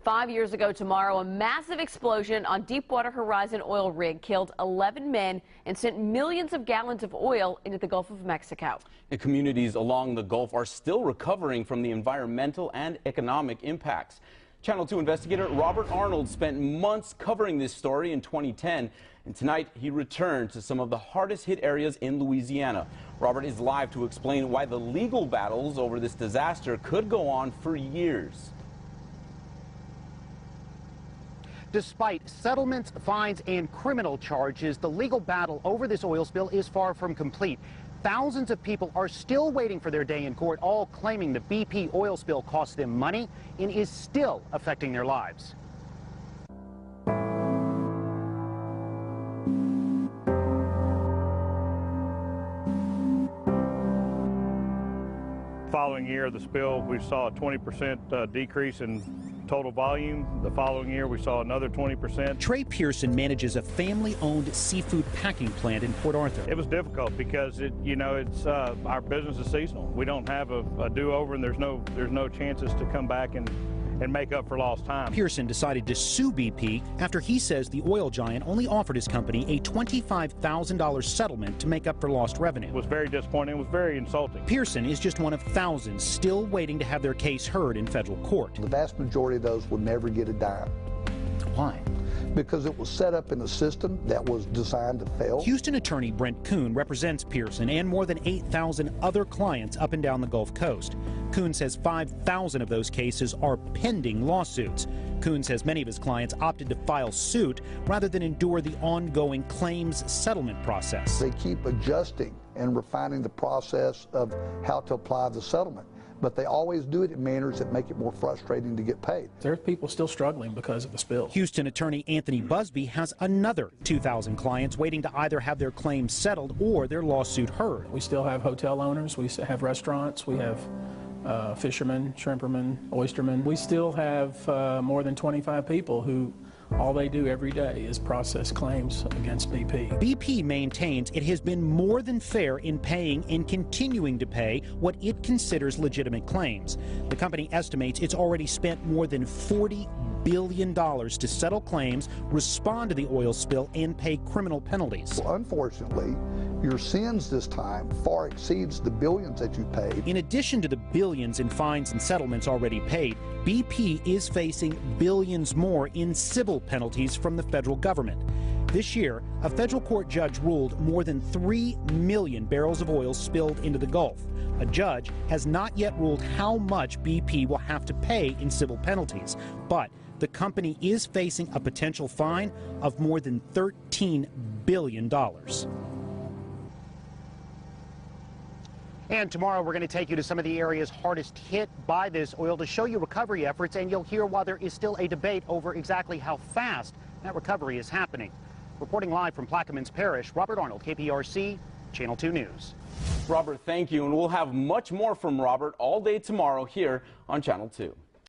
5 years ago tomorrow, a massive explosion on Deepwater Horizon oil rig killed 11 men and sent millions of gallons of oil into the Gulf of Mexico. The communities along the Gulf are still recovering from the environmental and economic impacts. Channel 2 investigator Robert Arnold spent months covering this story in 2010, and tonight he returned to some of the hardest hit areas in Louisiana. Robert is live to explain why the legal battles over this disaster could go on for years. Despite settlements, fines, and criminal charges, the legal battle over this oil spill is far from complete. Thousands of people are still waiting for their day in court, all claiming the BP oil spill cost them money and is still affecting their lives. Following year of the spill, we saw a 20% decrease in total volume. The following year, we saw another 20%. Trey Pearson manages a family-owned seafood packing plant in Port Arthur. It was difficult because it's our business is seasonal. We don't have a do-over, and there's no chances to come back and make up for lost time. Pearson decided to sue BP after he says the oil giant only offered his company a $25,000 settlement to make up for lost revenue. It was very disappointing. It was very insulting. Pearson is just one of thousands still waiting to have their case heard in federal court. The vast majority of those would never get a dime. Why? Because it was set up in a system that was designed to fail. Houston attorney Brent Coon represents Pearson and more than 8,000 other clients up and down the Gulf Coast. Coon says 5,000 of those cases are pending lawsuits. Coon says many of his clients opted to file suit rather than endure the ongoing claims settlement process. They keep adjusting and refining the process of how to apply the settlement, but they always do it in manners that make it more frustrating to get paid. There are people still struggling because of the spill. Houston attorney Anthony Busby has another 2,000 clients waiting to either have their claims settled or their lawsuit heard. We still have hotel owners, we have restaurants, we have fishermen, shrimpermen, oystermen. We still have more than 25 people who all they do every day is process claims against BP. BP maintains it has been more than fair in paying and continuing to pay what it considers legitimate claims. The company estimates it's already spent more than $40 billion to settle claims, respond to the oil spill, and pay criminal penalties. Well, unfortunately, your sins this time far exceeds the billions that you paid. In addition to the billions in fines and settlements already paid, BP is facing billions more in civil penalties from the federal government. This year, a federal court judge ruled more than 3 million barrels of oil spilled into the Gulf. A judge has not yet ruled how much BP will have to pay in civil penalties, but the company is facing a potential fine of more than $13 billion. And tomorrow we're going to take you to some of the areas hardest hit by this oil to show you recovery efforts, and you'll hear why there is still a debate over exactly how fast that recovery is happening. Reporting live from Plaquemines Parish, Robert Arnold, KPRC, Channel 2 News. Robert, thank you, and we'll have much more from Robert all day tomorrow here on Channel 2.